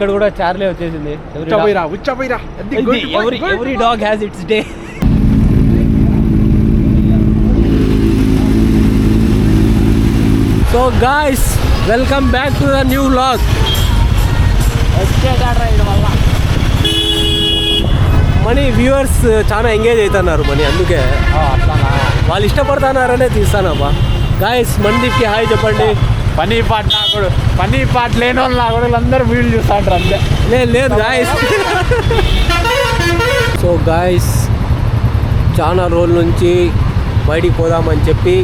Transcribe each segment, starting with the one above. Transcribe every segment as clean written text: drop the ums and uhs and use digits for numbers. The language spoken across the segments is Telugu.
ఇక్కడ కూడా చార్లీ వచ్చేసింది. Every dog has its day. So guys, welcome back to the new vlog. Money viewers చాలా ఎంగేజ్ అవుతున్నారు మనీ, అందుకే వాళ్ళు ఇష్టపడుతున్నారనే తీస్తానబ్బా. గాయస్, మనదీప్కి హాయ్ చెప్పండి. పని పాట లేని వాళ్ళు అందరూ వీళ్ళు చూస్తూ ఉంటారు అంతే. లేదు గాయస్. సో గాయస్, చాలా రోజుల నుంచి బయటికి పోదామని చెప్పి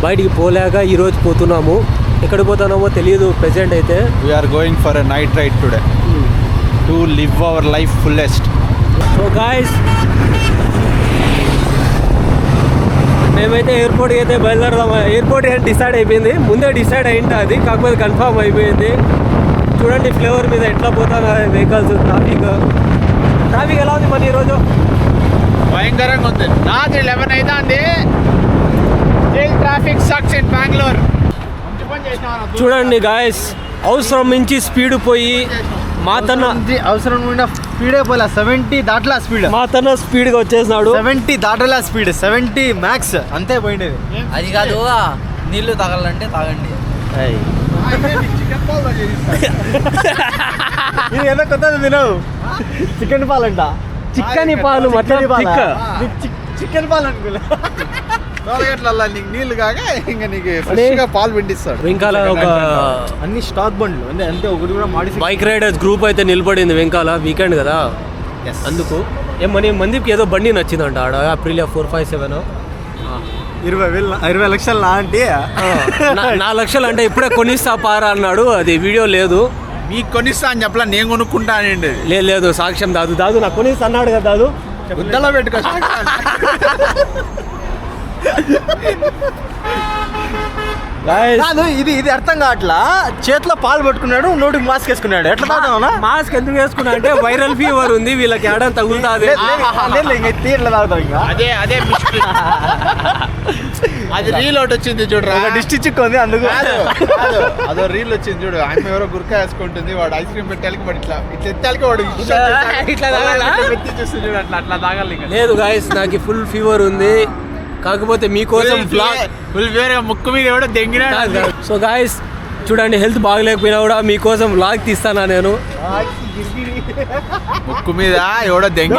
బయటికి పోలేక ఈరోజు పోతున్నాము. ఎక్కడికి పోతున్నామో తెలియదు ప్రెజెంట్ అయితే. We're going for a night ride today to live our life fullest. So guys, మేమైతే ఎయిర్పోర్ట్కి అయితే బయలుదేరదాం. ఎయిర్పోర్ట్ ఏంటి డిసైడ్ అయిపోయింది, ముందే డిసైడ్ అయింది అది, కాకపోతే కన్ఫర్మ్ అయిపోయింది. చూడండి ఫ్లేవర్ మీద ఎట్లా పోతున్నారు వెహికల్స్. ట్రాఫిక్ ఎలా ఉంది మరి ఈరోజు? భయంకరంగా ఉంది. రాత్రి 11 అవుతుంది. Traffic sucks in Bengaluru. చూడండి గాయస్, అవసరం మించి స్పీడ్ పోయి మాతన్న అవసరం స్పీడే పోలే, 70 దాటలా స్పీడ్. మాతన్న స్పీడ్గా వచ్చేసినాడు. 70 దాటలా స్పీడ్, 70 మ్యాక్స్ అంతే పోయిండేది. అది కాదు, నీళ్లు తాగాలంటే తాగండి. ఇది ఏదో కొత్తది తినవు. చికెన్ పాలంట. చిక్కని పాలు చికెన్ పాలు అనుకోలే. నీకు నీళ్లు కాక ఇంకా నీకు ఫ్రెష్గా పాలు పిండిస్తాడు. వెంకాల ఒక అన్ని స్టాక్ బండ్లు అంతే, ఒకటి కూడా మాడిఫై. బైక్ రైడర్స్ గ్రూప్ అయితే నిలబడింది వెంకాల. వీకెండ్ కదా, అందుకు ఏమని మందికి ఏదో బండి నచ్చిందంట ఆడ. అప్రిలియా 457 20 లక్షలు నా అంటే 4 లక్షలు అంటే ఇప్పుడే కొనిస్తా పారా అన్నాడు. అది వీడియో లేదు. మీకు కొనిస్తా అని చెప్పలా, నేను కొనుక్కుంటా అని. లేదు సాక్ష్యం దాదు నాకు కొనిస్తా అన్నాడు కదా దాదు. గుద్దలో పెట్టుకో. కాదు, ఇది అర్థం కావట్లా. చేతిలో పాలు పట్టుకున్నాడు, నోటికి మాస్క్ వేసుకున్నాడు. ఎట్లా తాగుతావునా? మాస్క్ ఎందుకు వేసుకున్నా అంటే వైరల్ ఫీవర్ ఉంది, వీళ్ళకి ఏడాది తగులుతుంది. అదే అది రీల్ ఒకటి వచ్చింది చూడరా, డిస్టిక్ చిక్ ఉంది అందుకు. అదో రీల్ వచ్చింది చూడు, ఆమె ఎవరో గురక వేసుకుంటుంది, వాడు ఐస్ క్రీమ్ పెట్టాలికి వాడు ఇట్లా ఎత్తాలికి వాడు చూస్తుంది చూడు, అట్లా తాగాలి. లేదు గాయస్, నాకు ఫుల్ ఫీవర్ ఉంది. కాకపోతే మీకోసం ఫుల్ ఫీవర్ ముక్కు మీద ఎవడో దెంగినాడు. సో గాయస్ చూడండి, హెల్త్ బాగలేకపోయినా కూడా మీకోసం వ్లాగ్ తీస్తానా నేను. ముక్కు మీద ఎవడో దెంగి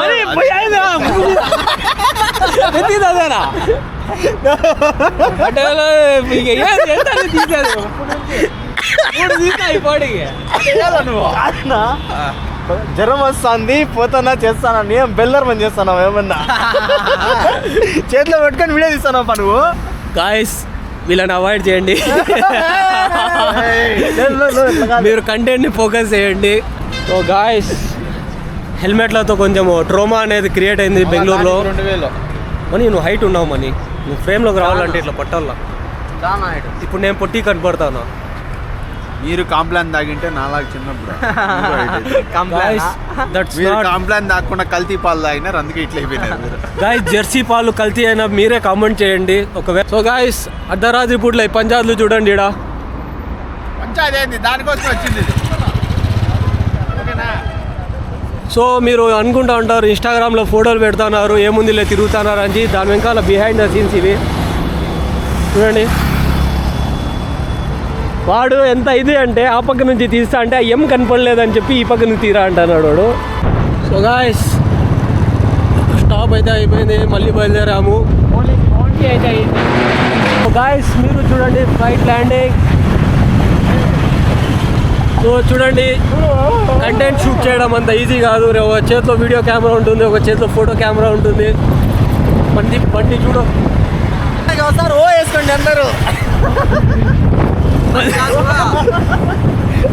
జ్వరం వస్తుంది, పోతానా చేస్తానా, నేను బెల్లర్ పని చేస్తాను ఏమన్నా. చేతిలో పెట్టుకొని వీడియో తీస్తానా నువ్వు. గాయస్, వీళ్ళని అవాయిడ్ చేయండి. మీరు కంటెంట్ని ఫోకస్ చేయండి. సో గాయస్, హెల్మెట్లతో కొంచెం ట్రోమా అనేది క్రియేట్ అయింది బెంగళూరులో. 2000 మనీ నువ్వు హైట్ ఉన్నావు మనీ, నువ్వు ఫ్రేమ్లోకి రావాలంటే ఇట్లా పట్టాలా. ఇప్పుడు నేను పొట్టి కనపడతాను. మీరు కాంప్లాన్ తాగింటే నాలాగా చిన్నప్పుడు కాంప్లాన్ తాగకుండా కల్తీ పాలు తాగినారు, అందుకే ఇట్లా అయిపోయినారు. గాయస్, జెర్సీ పాలు కల్తీ అయినా మీరే కామెంట్ చేయండి ఒకవేళ. సో గాయస్, అర్ధరాత్రి పూట్ల ఈ పంచాయతీలు చూడండి ఈడ. పంచాయతీ ఏంది, దానికోసం వచ్చింది. సో మీరు అనుకుంటా ఉంటారు ఇన్స్టాగ్రామ్లో ఫోటోలు పెడుతున్నారు, ఏముందిలే తిరుగుతున్నారు అని. దాని వెనకాల బిహైండ్ ద సీన్స్ ఇవి చూడండి. వాడు ఎంత ఇది అంటే ఆ పక్క నుంచి తీస్తా అంటే ఏం కనపడలేదని చెప్పి ఈ పక్క నుంచి తీరా అంటున్నాడు వాడు. సో గాయస్, స్టాప్ అయితే అయిపోయింది, మళ్ళీ బయలుదేరాము. సో గాయస్, మీరు చూడండి ఫ్లైట్ ల్యాండింగ్. సో చూడండి, కంటెంట్ షూట్ చేయడం అంత ఈజీ కాదు. ఒక చేతిలో వీడియో కెమెరా ఉంటుంది, ఒక చేతిలో ఫోటో కెమెరా ఉంటుంది. బండి చూడు, ఒకసారి ఓ వేసుకోండి అందరూ.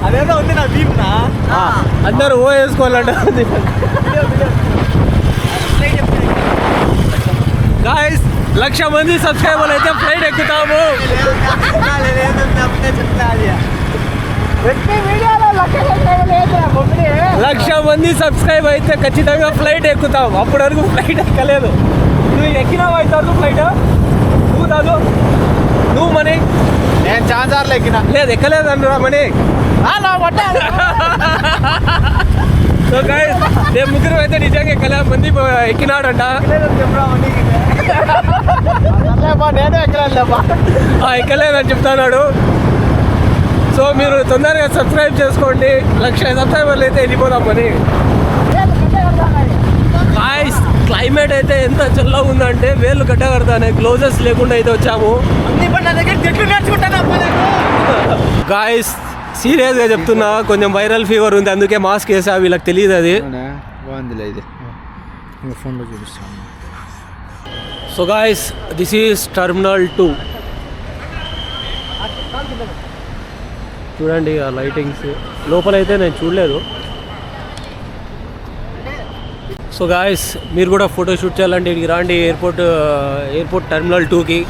అదేదో ఉంది నా దీప్నా, అందరూ ఓ వేసుకోవాలంట. గాయస్, 1,00,000 మంది సబ్స్క్రైబర్లు అయితే ఫ్లైట్ ఎక్కుతాము. 1,00,000 మంది సబ్స్క్రైబ్ అయితే ఖచ్చితంగా ఫ్లైట్ ఎక్కుతాం. అప్పటి వరకు ఫ్లైట్ ఎక్కలేదు. నువ్వు ఎక్కినావు అవుతావు ఫ్లైట్? నువ్వు మనీ నేను చాలా సార్లు ఎక్కినా. లేదు ఎక్కలేదు అన్నరా మనీ. సో గైస్ నేను ముగ్గురు అయితే నిజంగా ఎక్కలే మంది ఎక్కినాడంట. నేనే ఎక్కలేదులేబ్బా. ఎక్కలేదని చెప్తున్నాడు. సో మీరు తొందరగా సబ్స్క్రైబ్ చేసుకోండి. 1,00,000 సబ్స్క్రైబర్లు అయితే వెళ్ళిపోదామని. గాయ్స్ క్లైమేట్ అయితే ఎంత చల్లగా ఉందంటే వేళ్ళు కట్టగడతానే. గ్లోజెస్ లేకుండా అయితే వచ్చాము. గాయ్స్ సీరియస్గా చెప్తున్నా, కొంచెం వైరల్ ఫీవర్ ఉంది, అందుకే మాస్క్ వేసా. వీళ్ళకి తెలియదు అది. బాగుందిలే ఇది. ఫోన్లో చూపిస్తాను. So guys this is terminal 2. చూడండి ఆ లైటింగ్స్. లోపలైతే నేను చూడలేదు. సో గాయ్స్ మీరు కూడా ఫోటో షూట్ చేయాలంటే ఇక్కడికి రాండి. ఎయిర్పోర్ట్ టర్మినల్ 2కి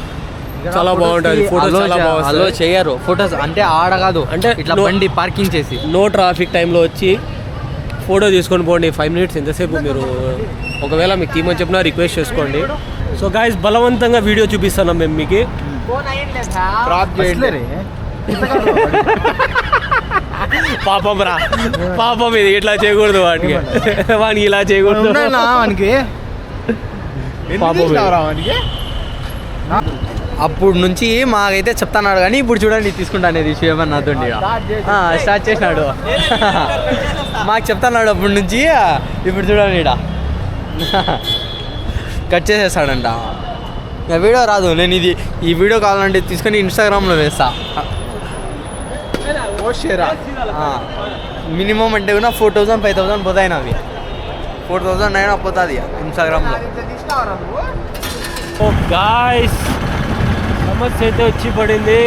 చాలా బాగుంటుంది. ఫోటోస్ చాలా అలో బాగుంటుంది. చేయరు ఫొటోస్ అంటే ఆడ కాదు, అంటే ఇట్లా బండి పార్కింగ్ చేసి నో ట్రాఫిక్ టైంలో వచ్చి ఫోటో తీసుకొని పోండి. 5 minutes ఎంతసేపు. మీరు ఒకవేళ మీకు తీమని చెప్పినా రిక్వెస్ట్ చేసుకోండి. సో గాయ్స్ బలవంతంగా వీడియో చూపిస్తున్నాం మేము మీకు. క్రాప్ చేయండి. పాపం రా, పాపం ఇది ఇట్లా చేయకూడదు. వానికి ఇలా చేయకూడదు. వానికి పాపం ఇది. అప్పుడు నుంచి మాకైతే చెప్తున్నాడు, కానీ ఇప్పుడు చూడండి తీసుకుంటా అనేది ఇష్యూ ఏమన్నా నాతో స్టార్ట్ చేసినాడు. మాకు చెప్తున్నాడు అప్పటి నుంచి, ఇప్పుడు చూడండి ఇక్కడ కట్ చేసేస్తాడంట. ఇంకా వీడియో రాదు. నేను ఈ వీడియో కావాలంటే తీసుకొని ఇన్స్టాగ్రామ్లో వేస్తా. మినిమం అంటే కూడా 4,000 5,000 పోతాయి నావి. 4,000 అయినా పోతుంది ఇన్స్టాగ్రామ్లో. ఓ గాయ్స్ సమస్య అయితే వచ్చి పడింది.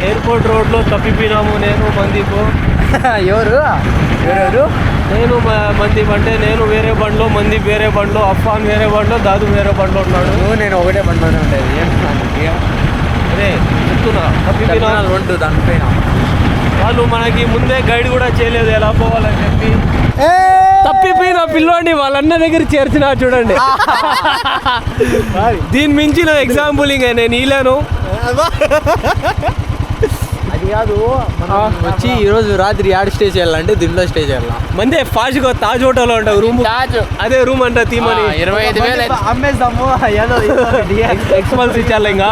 ఎయిర్పోర్ట్ రోడ్లో తప్పిపోయినాము నేను మందీపు. ఎవరెవరు? నేను మందీప్ అంటే నేను వేరే బండ్లో, మందీప్ వేరే బండ్లో, అఫ్ఫాన్ వేరే బండ్లో, దాదు వేరే బండ్లో ఉన్నాడు. నేను ఒకటే బండిలోనే ఉండేది. అదే చెప్తున్నా తప్పిపోయినా. 2 దానిపైన వాళ్ళు మనకి ముందే గైడ్ కూడా చేయలేదు ఎలా పోవాలని చెప్పి. తప్పిపోయిన పిల్లోని వాళ్ళన్న దగ్గర చేర్చిన చూడండి. దీని మించిన ఎగ్జాంపుల్ ఇంకా నేను ఇలాను. అది కాదు, వచ్చి ఈరోజు రాత్రి యాడ్ స్టే చేయాలంటే దీంట్లో స్టే చేయాలి. మందే ఫాస్ట్గా తాజ్ హోటల్లో ఉంటావు రూమ్. అదే రూమ్ అంట తీమని 25,000 అమ్మేద్దాము. ఎక్స్పల్స్ ఇచ్చాలి. ఇంకా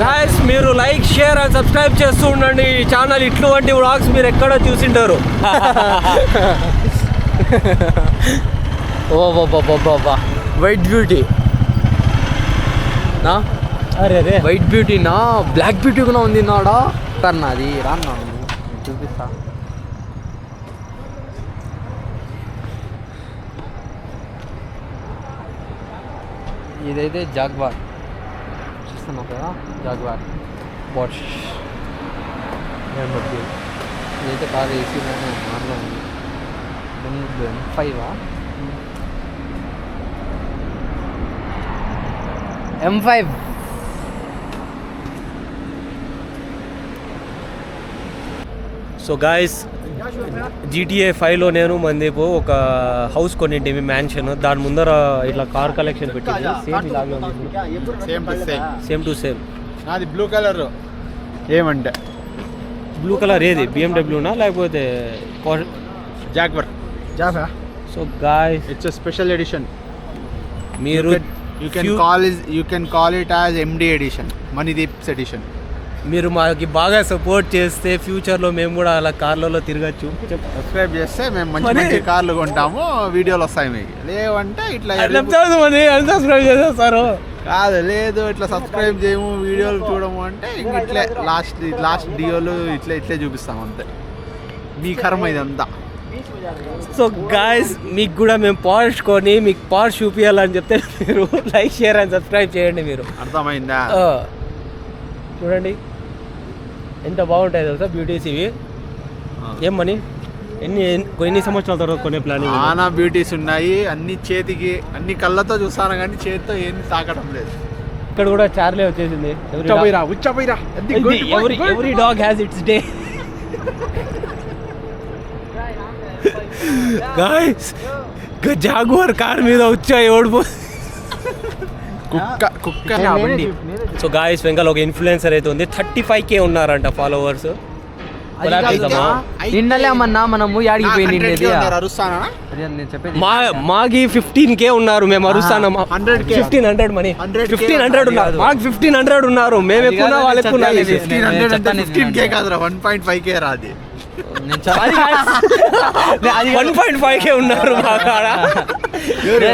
గాయ్స్ మీరు లైక్ షేర్ అండ్ సబ్స్క్రైబ్ చేస్తూ ఉండండి ఈ ఛానల్. ఇటువంటి వ్లాగ్స్ మీరు ఎక్కడ చూసింటారు. ఓ వైట్ బ్యూటీ నా అరే వైట్ బ్యూటీ నా బ్లాక్ బ్యూటీ కూడా ఉంది నాడా. అది రాన్నా చూపిస్తా. ఇదైతే జాగ్వార్ చూస్తున్నావు కదా, జాగ్వార్ బాష్. ఇదైతే కాదు, ఏసీలోనే మార్లో ఉంది. M5 M5. So guys GTA 5లో నేను మందీపు ఒక హౌస్ కొన్నింటివి, మ్యాన్షన్. దాని ముందర ఇట్లా కార్ కలెక్షన్ పెట్టింది. సేమ్ ఇలాగే ఉంది. Same to same. నాది బ్లూ కలర్. ఏమంటే బ్లూ కలర్ ఏది BMWనా లేకపోతే Jaguar? So guys it's special edition. మీరు you can call it as MD edition, Manidip's edition. మీరు మాకి బాగా సపోర్ట్ చేస్తే ఫ్యూచర్లో మేము కూడా అలా కార్లలో తిరగచ్చు. సబ్స్క్రైబ్ చేస్తే మేము మంచి మంచి కార్లు కొంటాము, వీడియోలు వస్తాయి మీకు. లేవంటే ఇట్లా అన్సబ్స్క్రైబ్ చేసేస్తారు. కాదు, లేదు ఇట్లా సబ్స్క్రైబ్ చేయము, వీడియోలు చూడము అంటే ఇంక ఇట్లే లాస్ట్ డియోలు ఇట్లే చూపిస్తాం అంతే. మీ కర్మ ఇదంతా. సో గాయస్ మీకు కూడా మేము పార్ష్ కొని మీకు పార్ష్ చూపించాలని చెప్తే మీరు లైక్ షేర్ అండ్ సబ్స్క్రైబ్ చేయండి. మీరు అర్థమైందా? చూడండి ఎంత బాగుంటాయి తెలుసా బ్యూటీస్ ఇవి. ఏమని ఎన్ని సంవత్సరాల తర్వాత కొనే ప్లానింగ్? చాలా బ్యూటీస్ ఉన్నాయి. అన్ని చేతికి, అన్ని కళ్ళతో చూస్తాను కానీ చేతితో ఏం తాకడం లేదు. ఇక్కడ కూడా చార్లే వచ్చేసింది. Every dog has its day. Guys jaguar car మీద వచ్చాయి ఓడిపో. కుక్క. సో గాయస్ వెంకల్ ఒక ఇన్ఫ్లుయెన్సర్ అయితే ఉంది. 35K ఉన్నారంట ఫాలోవర్స్. కొలాబ్ చేద్దామా? నిన్నలే అమ్మన్నా మనము యాడికి పోయింది అరుస్తానా నేను చెప్పేది మాకి 15K ఉన్నారు, మేము అరుస్తాను 100K. 1500 మనీ 100K 1500 ఉన్నారు, మాకు 1500 ఉన్నారు, మేము ఎక్కువ ఉన్నా వాళ్ళు ఎక్కువ ఉన్నారు. 1500 అంటే చెప్తాను 15K కాదురా 1.5K రాది. నేను చెప్పాలి 1.5K ఉన్నారు మా కాడ,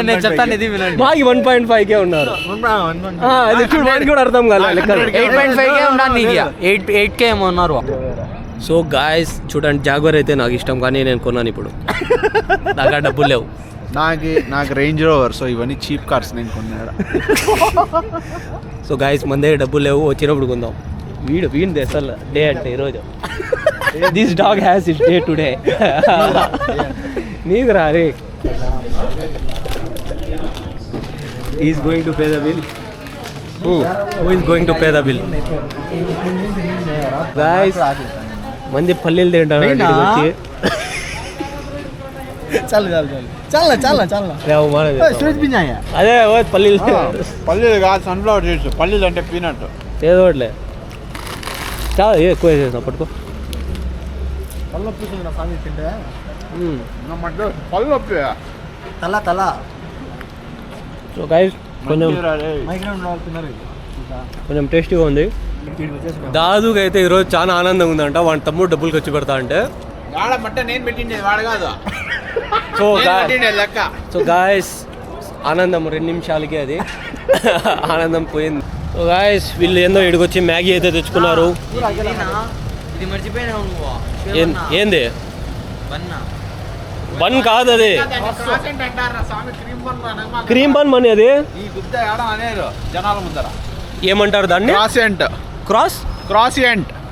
నేను చెప్తాను ఇది వినండి. మాకి 1.5K ఉన్నారు. అది చూడు, వాడికి కూడా అర్థం కాలేదు లెక్కలు. 8.5K ఉన్నాను నీకు 8K ఏమో ఉన్నారు. సో గాయస్ చూడండి, జాగ్వర్ అయితే నాకు ఇష్టం కానీ నేను కొన్నాను ఇప్పుడు, నాకు డబ్బులు లేవు. నాకు రేంజ్ రోవర్, సో ఇవన్నీ చీప్ కార్స్ నేను కొన్నాడు. సో గాయస్ మన దగ్గర డబ్బులు లేవు, వచ్చినప్పుడు కొందాం. వీడిది అసలు డే అంటే ఈరోజు this dog has it day today. నీకు రా రే, is going to pay the bill. Who is going to pay the bill? Guys మంది పల్లీలు తింటారు వచ్చి. అదే ఓ పల్లీలు పల్లీలు కాదు, సన్ఫ్లవర్ సీడ్స్. పల్లీలు అంటే పీనట్. ఏదోట్లే చాలా ఎక్కువ వేసేసిన పట్టుకో. పళ్ళు నొప్పి. సో గైస్ కొంచెం టేస్టీగా ఉంది. దాదుకి అయితే ఈరోజు చాలా ఆనందంగా ఉందంట, వాడి తమ్ముడు డబ్బులు ఖర్చు పెడతా అంటే. నేను పెట్టిండేది వాడు కాదు. లెక్క. సో గాయస్ ఆనందం 2 నిమిషాలకి అది ఆనందం పోయింది. సో గాయస్ వీళ్ళు ఏందో ఇడికొచ్చి మ్యాగీ అయితే తెచ్చుకున్నారు. ఇది మర్చిపోయినావు నువ్వు. ఏంది బన్ కాదు అది, క్రీమ్ బన్ మనీ అది. జనాల ముందర ఏమంటారు దాన్ని?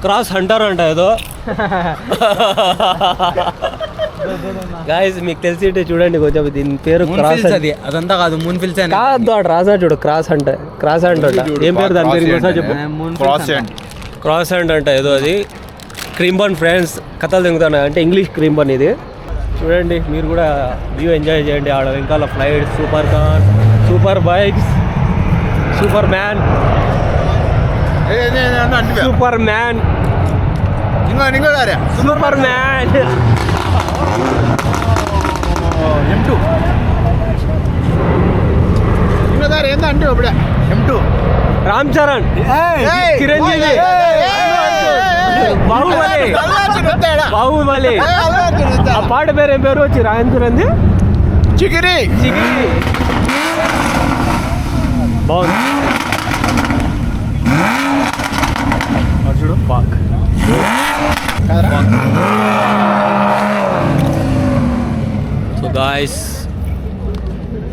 క్రాస్ హంటర్ అంట ఏదో. గాయస్ మీకు తెలిసి చూడండి కొంచెం, దీని పేరు క్రాస్. అది అదంతా కాదు, మూన్ ఫిల్స్ కాదు అటు రాసా చూడు, క్రాస్ అంటే ఏం పేరు దాని పేరు ఇంకోసారి చెప్పు. క్రాస్ హ్యాండ్ అంట ఏదో అది. క్రీమ్ బన్ ఫ్రెండ్స్ కథలు తింగుతున్నాయి అంటే ఇంగ్లీష్ క్రీమ్ బన్ ఇది. చూడండి మీరు కూడా వ్యూ ఎంజాయ్ చేయండి. ఆడ వెనకాల flight, super car, super bikes, super man super man super man. ఏంటంటే ఇప్పుడే M2 రామ్ చరణ్, చిరంజీవి, బాహుబలి. ఆ పాట పేరు ఏం పేరు వచ్చి రాయన్ చిరంజీ? చిగిరి. బాగుంది చూడు. పాక్ సో గాయస్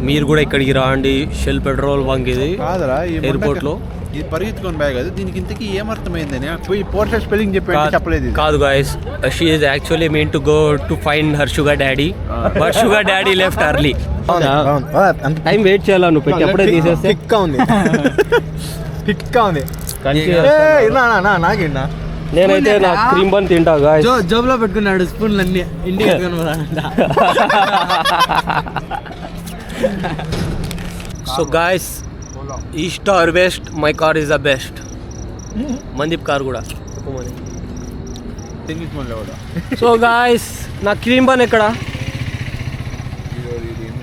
మీరు కూడా ఇక్కడికి రాండి. షెల్ పెట్రోల్ బంక్ ఇది కాదురా ఎయిర్పోర్ట్ లో. ఇది పరిగెత్తుకొని బాగా కదా, దీనికి ఇంతకీ ఏమర్థమైందని పోయి పోర్ట్రేట్ స్పెల్లింగ్ చెప్పలేదు. కాదు guys, she is actually mean to go to find her sugar daddy, but sugar daddy left early. Time wait చేయాలా నువ్వు పెట్టి అప్పుడే తీసేస్తే. నేనైతే నా క్రీమ్ బన్ తింటా గాయస్. జోబులో పెట్టుకున్నాడు స్పూన్లు అన్ని ఇంటికి. So guys east or west, my car is the best. Mandeep car కూడా. సో గాయస్ నా క్రీమ్ బన్ ఎక్కడ?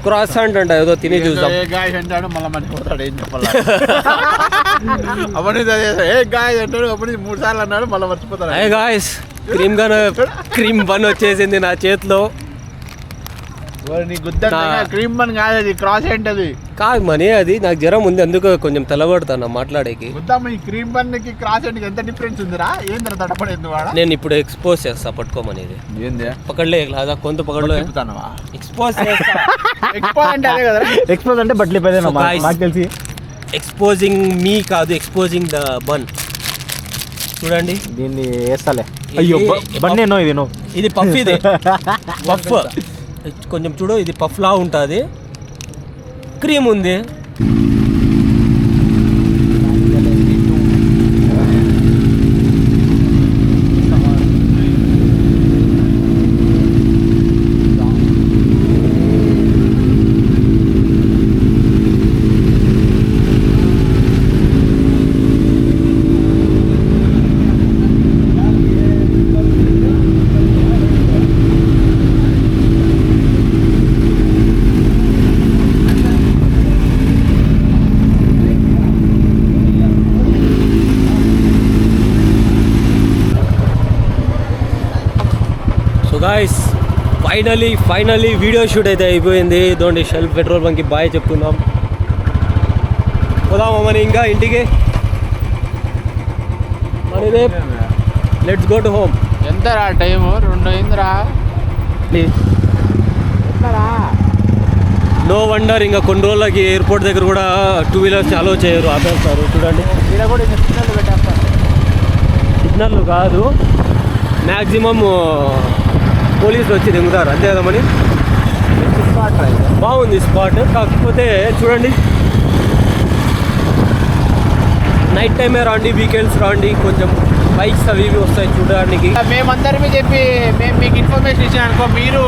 క్రాస్ హ్యాండ్ అంట ఏదో తిని చూద్దాం. గాయస్ అంటాడు మళ్ళీ మర్చిపోతాడు, ఏం చెప్పాలి. అవన్నీ గాయస్ అంటాడు, అప్పుడు 3 సార్లు అన్నాడు, మళ్ళీ మర్చిపోతాడు. అయ్యే గాయస్ క్రీమ్ బన్ వచ్చేసింది నా చేతిలో. క్రీమ్ బన్ కాదు అది, క్రాస్ ఏంటది కాదు మనీ. అది నాకు జ్వరం ఉంది అందుకు కొంచెం తెల్లబడతాను మాట్లాడేకి. ఈ క్రీమ్ బన్ కి క్రాస్ ఏంటి ఎంత డిఫరెన్స్ ఉందిరా? ఏంద్ర తడపడేందు వాడ. నేను ఇప్పుడు ఎక్స్పోజ్ చేస్తా, పట్టుకోమనేది. ఏంది పకడ్లే లేదా కొంత పకడ్లో ఎక్స్పోజ్ చేస్తా. ఎక్స్పోజ్ అంటే అదే కదా, ఎక్స్పోజ్ అంటే బట్టలు పెద్దనా నాకు తెలిసి. ఎక్స్పోజింగ్ మీ కాదు, ఎక్స్పోజింగ్ ద బన్. చూడండి దీన్ని వేస్తాలే. అయ్యో బన్నే నో ఇది నో, ఇది పఫ్. ఇది పఫ్ కొంచెం చూడు, ఇది పఫ్ లా ఉంటుంది, క్రీమ్ ఉంది. గాయస్ ఫైనలీ వీడియో షూట్ అయితే అయిపోయింది. ఇదోండి షెల్ పెట్రోల్ బంక్కి బాయ్ చెప్తున్నాం. పోదామా మరి ఇంకా ఇంటికి? మరి లెట్స్ గో టు హోమ్. ఎంతరా టైము? 2 అయిందిరా. నో వండర్ ఇంకా కొన్ని రోజులకి ఎయిర్పోర్ట్ దగ్గర కూడా 2 వీలర్స్ అలో చేయరు, ఆపేస్తారు. చూడండి సిగ్నల్ కాదు, మ్యాక్సిమం పోలీసులు వచ్చి దిగుతారు అంతే కదా మని. బాగుంది స్పాట్, కాకపోతే చూడండి నైట్ టైమే రాండి, వీకెండ్స్ రాండి, కొంచెం బైక్స్ అవి ఇవి వస్తాయి చూడడానికి. మేమందరిమీ చెప్పి మేము మీకు ఇన్ఫర్మేషన్ ఇచ్చాను అనుకో, మీరు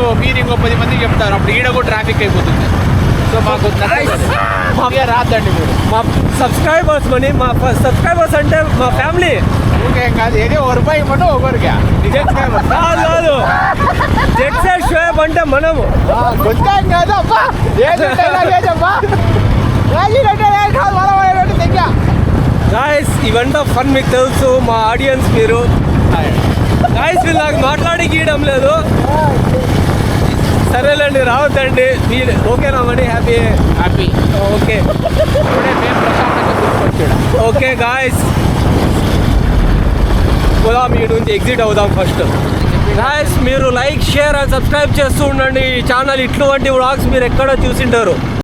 ఇంకో 10 మందికి చెప్తారు, అప్పుడు ఈడ కూడా ట్రాఫిక్ అయిపోతుంది. సో మాకు రాద్దండి మీరు. మా సబ్స్క్రైబర్స్ మని, మా సబ్స్క్రైబర్స్ అంటే మా ఫ్యామిలీ. ఇంకేం కాదు, ఏదో ₹1 ఇవ్వను ఒకరికి కాదు జెట్ సెట్ షోయబ్ అంటే మనము కొంచెం కాదు అబ్బా, గాయస్ ఇవంతా ఫన్ మీకు తెలుసు, మా ఆడియన్స్ మీరు. గాయస్ వీళ్ళు నాకు మాట్లాడి గీయడం లేదు. సరేలేండి రావద్దండి, మీరు ఓకేనా మని? హ్యాపీ ఓకే ఓకే గాయస్ పోదాం, మీ నుంచి ఎగ్జిట్ అవుదాం ఫస్ట్. గాయస్ మీరు లైక్ షేర్ అండ్ సబ్స్క్రైబ్ చేస్తూ ఉండండి ఈ ఛానల్. ఇటువంటి వ్లాగ్స్ మీరు ఎక్కడ చూసింటారు.